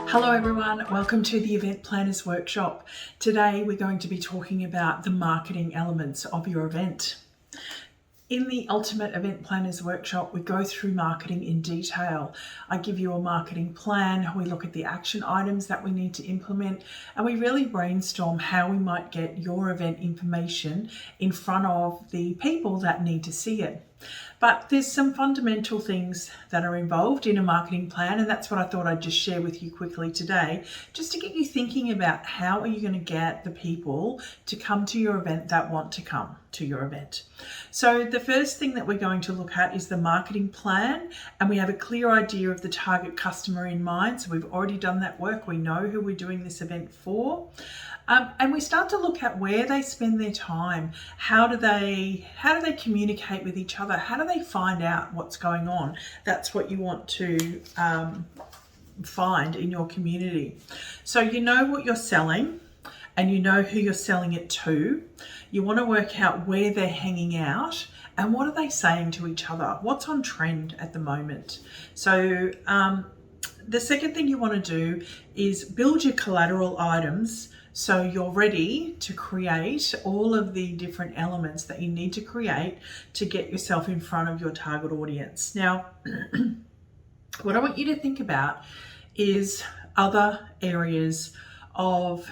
Hello everyone, welcome to the Event Planners Workshop. Today we're going to be talking about the marketing elements of your event. In the Ultimate Event Planners Workshop, we go through marketing in detail. I give you a marketing plan, we look at the action items that we need to implement, and we really brainstorm how we might get your event information in front of the people that need to see it. But there's some fundamental things that are involved in a marketing plan, and that's what I thought I'd just share with you quickly today, just to get you thinking about how are you going to get the people to come to your event that want to come to your event. So the first thing that we're going to look at is the marketing plan, and we have a clear idea of the target customer in mind. So we've already done that work. We know who we're doing this event for. And we start to look at where they spend their time. How do they communicate with each other? How do they find out what's going on? That's what you want to find in your community. So you know what you're selling and you know who you're selling it to. You want to work out where they're hanging out and what are they saying to each other? What's on trend at the moment? So the second thing you want to do is build your collateral items so you're ready to create all of the different elements that you need to create to get yourself in front of your target audience. Now, what I want you to think about is other areas of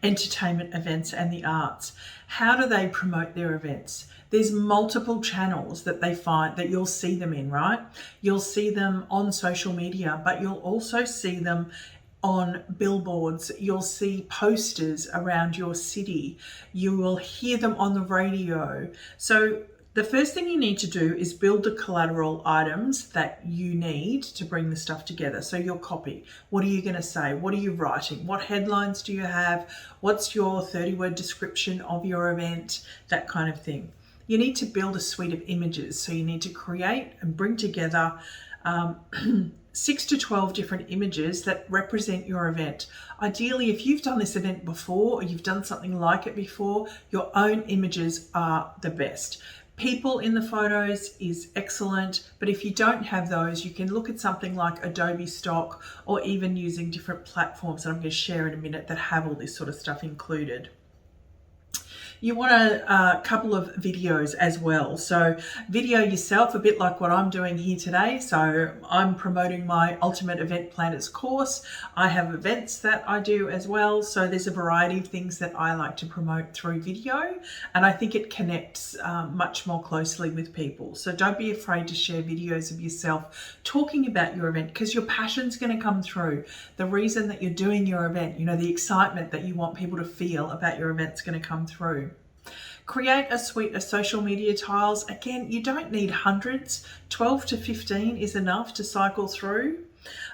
entertainment events and the arts. How do they promote their events? There's multiple channels that they find that you'll see them in, right? You'll see them on social media, but you'll also see them on billboards. You'll see posters around your city. You will hear them on the radio. So the first thing you need to do is build the collateral items that you need to bring the stuff together. So your copy, what are you going to say? What are you writing? What headlines do you have? What's your 30-word description of your event? That kind of thing. You need to build a suite of images. So you need to create and bring together 6 to 12 different images that represent your event. Ideally, if you've done this event before or you've done something like it before, your own images are the best. People in the photos is excellent, but if you don't have those, you can look at something like Adobe Stock or even using different platforms that I'm going to share in a minute that have all this sort of stuff included. You want a couple of videos as well. So video yourself, a bit like what I'm doing here today. So I'm promoting my Ultimate Event Planners course. I have events that I do as well. So there's a variety of things that I like to promote through video. And I think it connects much more closely with people. So don't be afraid to share videos of yourself talking about your event, because your passion's going to come through. The reason that you're doing your event, you know, the excitement that you want people to feel about your event's going to come through. Create a suite of social media tiles. Again, you don't need hundreds. 12 to 15 is enough to cycle through.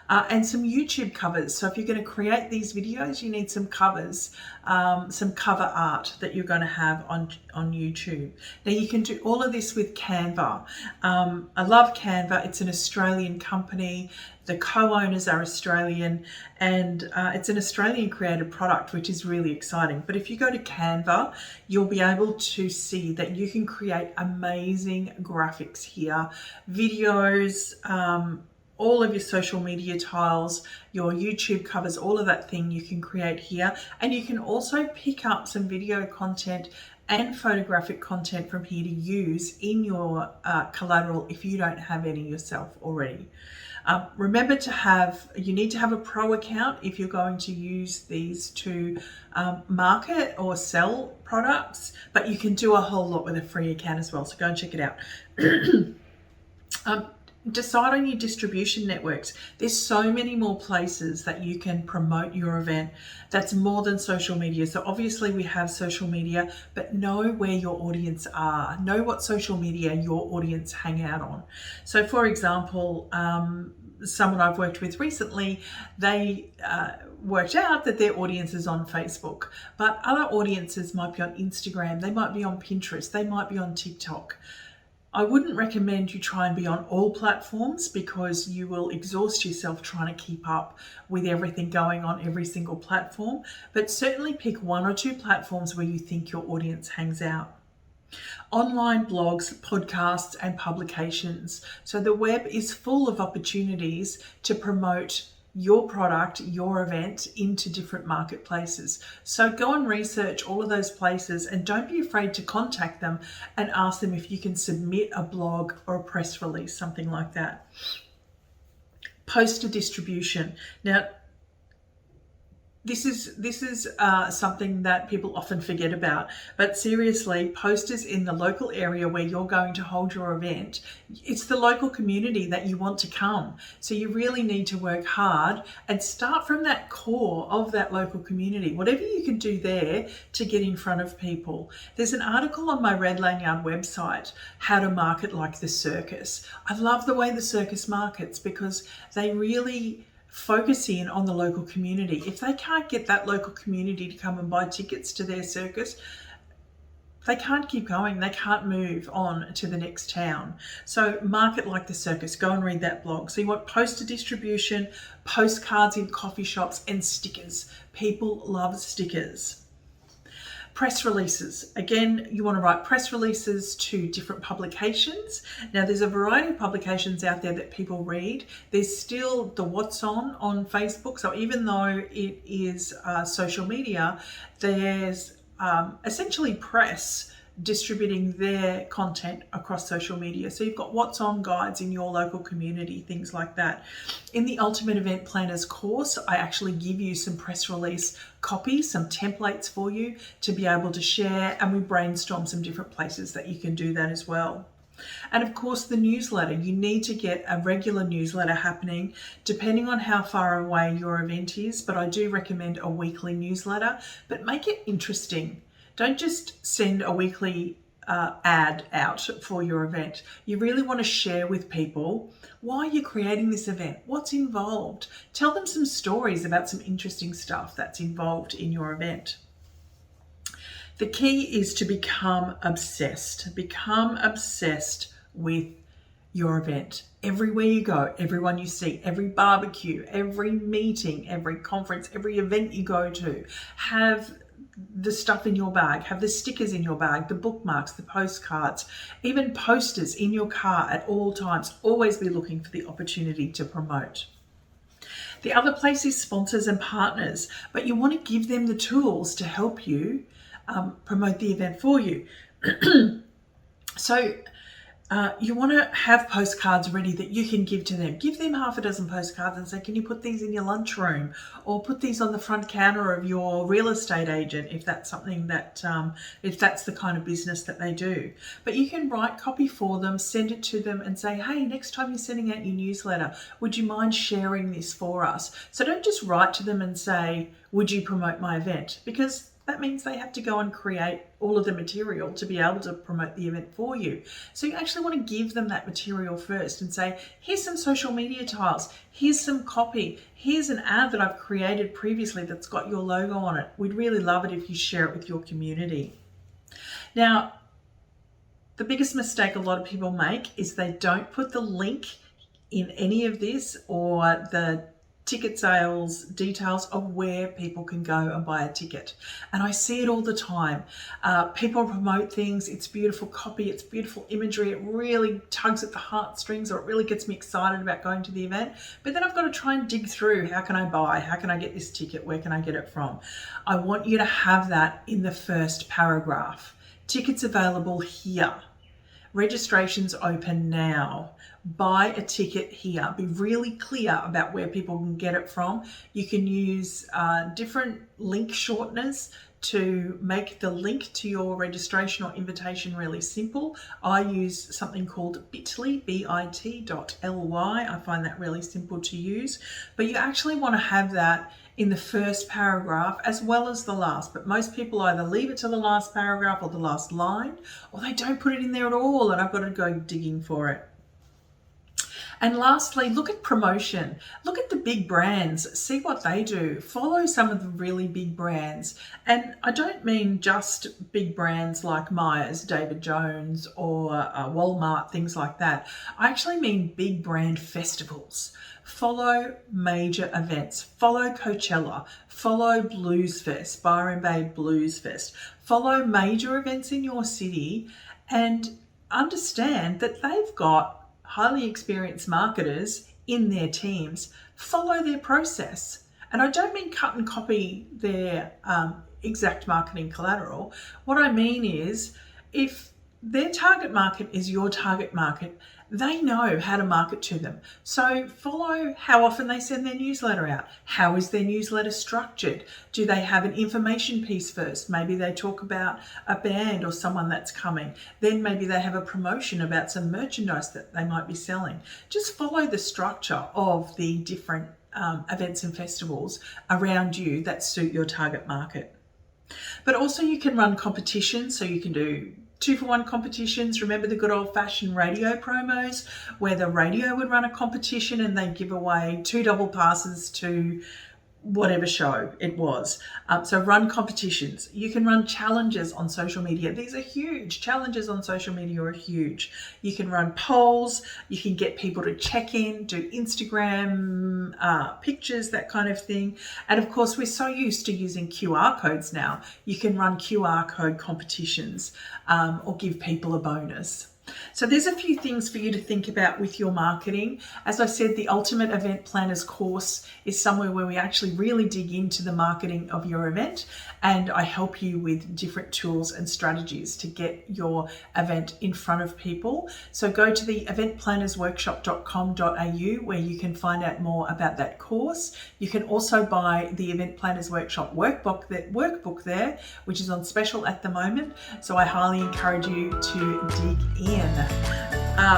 And some YouTube covers. So if you're going to create these videos, you need some covers, some cover art that you're going to have on YouTube. Now you can do all of this with Canva. I love Canva. It's an Australian company. The co-owners are Australian, and it's an Australian created product, which is really exciting. But if you go to Canva, you'll be able to see that you can create amazing graphics here, videos, all of your social media tiles, your YouTube covers, all of that thing you can create here. And you can also pick up some video content and photographic content from here to use in your collateral if you don't have any yourself already. Remember you need to have a pro account if you're going to use these to market or sell products, but you can do a whole lot with a free account as well. So go and check it out. Decide on your distribution networks. There's so many more places that you can promote your event. That's more than social media. So obviously we have social media, but know where your audience are. Know what social media your audience hang out on. So for example, someone I've worked with recently, they worked out that their audience is on Facebook, but other audiences might be on Instagram, they might be on Pinterest, they might be on TikTok. I wouldn't recommend you try and be on all platforms because you will exhaust yourself trying to keep up with everything going on every single platform, but certainly pick 1 or 2 platforms where you think your audience hangs out. Online blogs, podcasts, and publications. So the web is full of opportunities to promote your product, your event into different marketplaces. So go and research all of those places and don't be afraid to contact them and ask them if you can submit a blog or a press release, something like that. Poster distribution. Now, this is something that people often forget about, but seriously, posters in the local area where you're going to hold your event, it's the local community that you want to come. So you really need to work hard and start from that core of that local community, whatever you can do there to get in front of people. There's an article on my Red Lanyard website, How to Market Like the Circus. I love the way the Circus markets because they really focus in on the local community. If they can't get that local community to come and buy tickets to their circus, they can't keep going. They can't move on to the next town. So market like the circus. Go and read that blog. So you want poster distribution, postcards in coffee shops, and stickers. People love stickers. Press releases. Again, you want to write press releases to different publications. Now, there's a variety of publications out there that people read. There's still the What's on Facebook. So even though it is social media, there's essentially press distributing their content across social media. So you've got What's On guides in your local community, things like that. In the Ultimate Event Planners course, I actually give you some press release copy, some templates for you to be able to share, and we brainstorm some different places that you can do that as well. And of course, the newsletter. You need to get a regular newsletter happening depending on how far away your event is, but I do recommend a weekly newsletter, but make it interesting. Don't just send a weekly ad out for your event. You really want to share with people why you're creating this event, what's involved. Tell them some stories about some interesting stuff that's involved in your event. The key is to become obsessed. Become obsessed with your event. Everywhere you go, everyone you see, every barbecue, every meeting, every conference, every event you go to, have the stuff in your bag, have the stickers in your bag, the bookmarks, the postcards, even posters in your car at all times. Always be looking for the opportunity to promote. The other place is sponsors and partners, but you want to give them the tools to help you promote the event for you. So you want to have postcards ready that you can give to them. Give them half a dozen postcards and say, can you put these in your lunchroom, or put these on the front counter of your real estate agent if that's something that, if that's the kind of business that they do. But you can write copy for them, send it to them and say, hey, next time you're sending out your newsletter, would you mind sharing this for us? So don't just write to them and say, would you promote my event? Because that means they have to go and create all of the material to be able to promote the event for you. So you actually want to give them that material first and say, here's some social media tiles, here's some copy, here's an ad that I've created previously that's got your logo on it. We'd really love it if you share it with your community. Now, the biggest mistake a lot of people make is they don't put the link in any of this, or the ticket sales details of where people can go and buy a ticket. And I see it all the time. People promote things, it's beautiful copy, it's beautiful imagery, it really tugs at the heartstrings, or it really gets me excited about going to the event. But then I've got to try and dig through, how can I buy? How can I get this ticket? Where can I get it from? I want you to have that in the first paragraph. Tickets available here. Registrations open now. Buy a ticket here. Be really clear about where people can get it from. You can use different link shorteners to make the link to your registration or invitation really simple. I use something called bit.ly, bit.ly. I find that really simple to use. But you actually want to have that in the first paragraph as well as the last. But most people either leave it to the last paragraph or the last line, or they don't put it in there at all, and I've got to go digging for it. And lastly, look at promotion. Look at the big brands, see what they do. Follow some of the really big brands. And I don't mean just big brands like Myers, David Jones, or Walmart, things like that. I actually mean big brand festivals. Follow major events. Follow Coachella. Follow Blues Fest, Byron Bay Blues Fest. Follow major events in your city and understand that they've got highly experienced marketers in their teams follow their process. And I don't mean cut and copy their exact marketing collateral. What I mean is, if their target market is your target market, they know how to market to them. So follow how often they send their newsletter out. How is their newsletter structured? Do they have an information piece first? Maybe they talk about a band or someone that's coming. Then maybe they have a promotion about some merchandise that they might be selling. Just follow the structure of the different events and festivals around you that suit your target market. But also you can run competitions, so you can do 2-for-1 competitions. Remember the good old-fashioned radio promos where the radio would run a competition and they'd give away 2 double passes to whatever show it was. So run competitions. You can run challenges on social media. These are huge. Challenges on social media are huge. You can run polls. You can get people to check in, do Instagram pictures, that kind of thing. And of course, we're so used to using QR codes now. You can run QR code competitions or give people a bonus. So there's a few things for you to think about with your marketing. As I said, the Ultimate Event Planners course is somewhere where we actually really dig into the marketing of your event, and I help you with different tools and strategies to get your event in front of people. So go to the eventplannersworkshop.com.au where you can find out more about that course. You can also buy the Event Planners Workshop workbook there, which is on special at the moment. So I highly encourage you to dig in.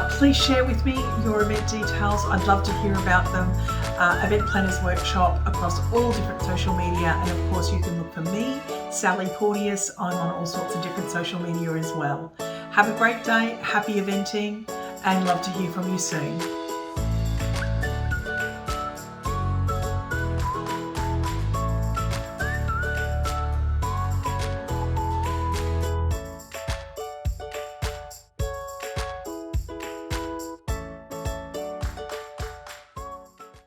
Please share with me your event details. I'd love to hear about them. Event Planners Workshop across all different social media, and of course you can look for me, Sally Porteous. I'm on all sorts of different social media as well. Have a great day, happy eventing, and love to hear from you soon.